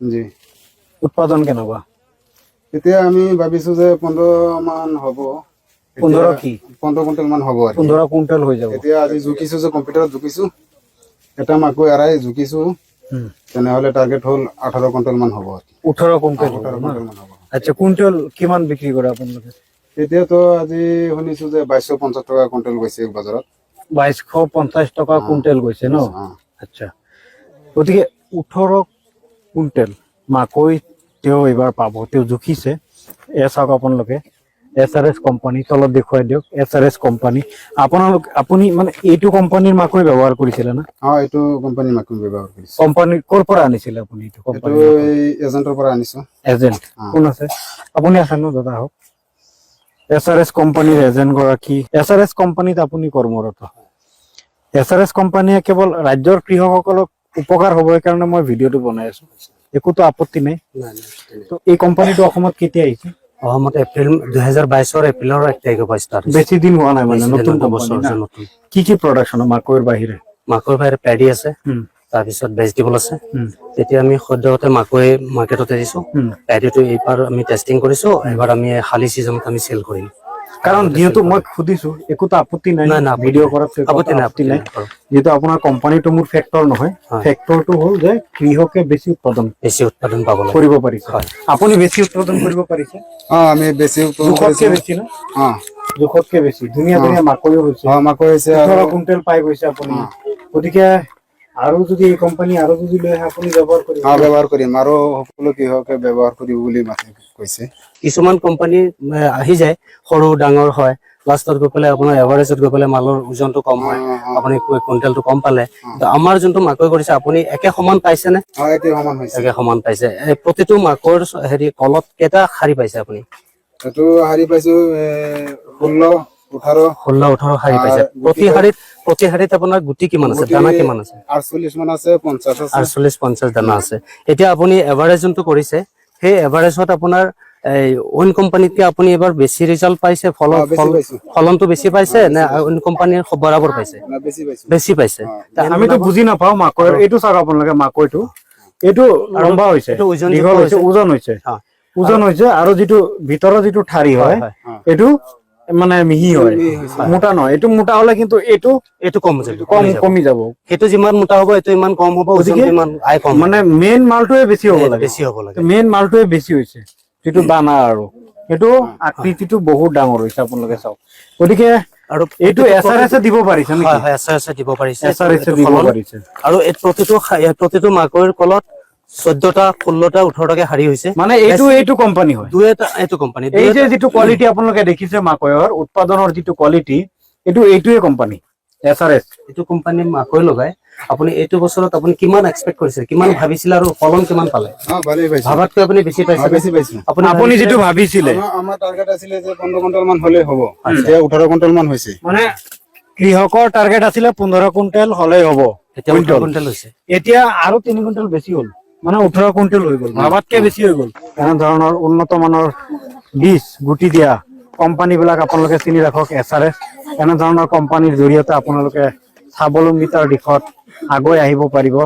G উৎপাদন কেনেকুৱা এতিয়া আমি ভাবিছো যে 15 মান হ'ব 15 কি 15 কুইণ্টেল মান হ'ব আৰু 15 কুইণ্টেল হৈ যাব এতিয়া আজি জুকিছো যে কম্পিউটাৰত জুকিছো এটা মাকৈ এৰাই জুকিছো তেনেহলে টাৰ্গেট হ'ল 18 কুইণ্টেল মান হ'ব 18 কুইণ্টেল 18 কুইণ্টেল মান হ'ব আচ্ছা কুইণ্টেল কিমান বিক্ৰী কৰে আপোনালোকে এতিয়াতো আজি শুনিছো যে 2250 টকা কুইণ্টেল গৈছে বজাৰত 2250 টকা কুইণ্টেল গৈছে ন আচ্ছা গতিকে 18 কুইণ্টেল মাকৈ তেওঁ এইবাৰ পাব তেওঁ জুখিছে চাওক আপোনালোকে SRS কোম্পানী তলত দেখুৱাই দিয়ক SRS কোম্পানী আপুনি মানে এইটো কোম্পানীৰ মাকৈ ব্যৱহাৰ কৰিছিলে না এইটো কোম্পানীৰ মাকৈ ব্যৱহাৰ কৰিছো কোম্পানী কৰ পৰা আনিছিলে আপুনি এইটো কোম্পানী এই এজেন্টৰ পৰা আনিছো এজেন্ট কোন আছে আপুনি আছে ন দাদা হওক SRS কোম্পানীৰ এজেন্ট গৰাকী SRS কোম্পানীত আপুনি কৰ্মৰত SRS কোম্পানীয়ে কেৱল ৰাজ্যৰ কৃষকসকলক উপকাৰ হ'ব কাৰণে মই ভিডিঅটো বনাই আছো একোতো আপত্তি নাই তো এই কোম্পানীটো অসমত কেতিয়া আহিছে অসমত এপ্ৰিল 2022 এপ্ৰিলৰ 1 তাৰিখৰ পৰা ষ্টাৰ্ট বেছি দিন হোৱা নাই মানে নতুন বছৰ নতুন কি প্ৰডাকচন মাকৈৰ বাহিৰে পেডি আছে তাৰপিছত ভেজিটেবল আছে তেতিয়া আমি সদ্যহতে মাকৈ মাৰ্কেটত দিছো পেডিটো এইবাৰ আমি টেষ্টিং কৰিছো এবাৰ আমি খালি সিজনত আমি সেল কৰিম কাৰণ যেহেতু মই খুদিছো একোতো আপত্তি নাই না ভিডিঅ কৰাত আপত্তি নাই যেহেতু আপোনাৰ কোম্পানীটো মোৰ ফেক্টৰ নহয় ফেক্টৰটো হ'ল যে কৃষকে বেছি উৎপাদন পাব কৰিব পাৰিছে আপুনি বেছি উৎপাদন কৰিব পাৰিছে আমি বেছি উৎপাদন জোখতকে বেছি না জোখতকে বেছি ধুনীয়া ধুনীয়া মাকৈও হৈছে মাকৈ হৈছে 18 কুইণ্টেল পাই গৈছে আপুনি গতিকে আৰু যদি এই কোম্পানী আৰু যদি লৈ আহে আপুনি ব্যৱহাৰ কৰিম আৰু সকলো কৃষকে ব্যৱহাৰ কৰিব বুলি কৈছে কিছুমান কোম্পানী আহি যায় সৰু ডাঙৰ হয় লাষ্টত গৈ পেলাই আপোনাৰ এভাৰেজত গৈ পেলাই মালৰ ওজনটো কম হয় আপুনি কুইণ্টেলটো কম পালে আমাৰ যোনটো মাকৈ কৰিছে আপুনি একে সমান পাইছে নে একে সমান পাইছে প্ৰতিটো মাকৈৰ হেৰি কলত কেইটা শাৰী পাইছে আপুনি এইটো শাৰী পাইছো 16-18 শাৰী পাইছে প্ৰতি শাৰীত আপোনাৰ গুটি কিমান আছে দানা কিমান আছে 48 মান আছে 50 আছে 48-50 দানা আছে এতিয়া আপুনি এভাৰেজ যোনটো কৰিছে সেই এভাৰেজত আপোনাৰ এই ওন কোম্পানীতকে আপুনি এবাৰ বেছি ৰিজাল্ট পাইছে ফলনটো বেছি পাইছে নে ওন কোম্পানীৰ বৰাবৰ পাইছে বেছি পাইছে আমিতো বুজি নাপাও মাকৈ এইটো চাওক আপোনালোকে মাকৈটো এইটো লম্বা হৈছে দীঘল হৈছে ওজন হৈছে আৰু যিটো ভিতৰৰ যিটো ঠাৰি হয় এইটো মানে মিহি হয় মোটা নহয় এইটো মোটা হলে কিন্তু এইটো কমি যাব সেইটো যিমান মোটা হ'ব এইটো ইমান কম হ'ব ওজন ইমান আই কম মানে মেইন মালটোৱে বেছি হ'ব লাগে মেইন মালটোৱে বেছি হৈছে যিটো দানা আৰু এইটো আকৃতিটো বহুত ডাঙৰ হৈছে আপোনালোকে চাওক গতিকে আৰু এইটো SRS দিব পাৰিছে নেকি হয় SRS দিব পাৰিছে আৰু এই প্ৰতিটো মাকৈৰ কলত 14টা 16টা 18টাকে শাৰী হৈছে মানে এইটো কোম্পানী হয় এইটো কোম্পানী এই যে যিটো কোৱালিটি আপোনালোকে দেখিছে মাকৈৰ উৎপাদনৰ যিটো কোৱালিটি এইটোৱে কোম্পানী SRS এইটো কোম্পানী মাকৈ লগাই আপুনি এইটো বছৰত আপুনি কিমান এক্সপেক্ট কৰিছে কিমান ভাবিছিল আৰু ফলন কিমান পালে ভাবাতকৈ আপুনি বেছি পাইছে আপুনি যেটো ভাবিছিলে আমাৰ টাৰ্গেট আছিল যে 15 কুইণ্টেল মান হলে হ'ব এতিয়া 18 কুইণ্টেল মান হৈছে মানে কৃষকৰ টাৰ্গেট আছিল 15 কুইণ্টেল হলে হ'ব এতিয়া 18 কুইণ্টেল হৈছে এতিয়া আৰু 3 কুইণ্টেল বেছি হ'ল মানে 18 কুইণ্টেল হৈ গ'ল ভাবাতকে বেছি হৈ গ'ল এনে ধৰণৰ উন্নত মানৰ বীজ গুটি দিয়া কোম্পানী বিলাক আপোনালোকে চিনি ৰাখক SRS এনে ধৰণৰ কোম্পানীৰ জৰিয়তে আপোনালোকে স্বাৱলম্বিতাৰ দিশত আগুৱাই আহিব পাৰিব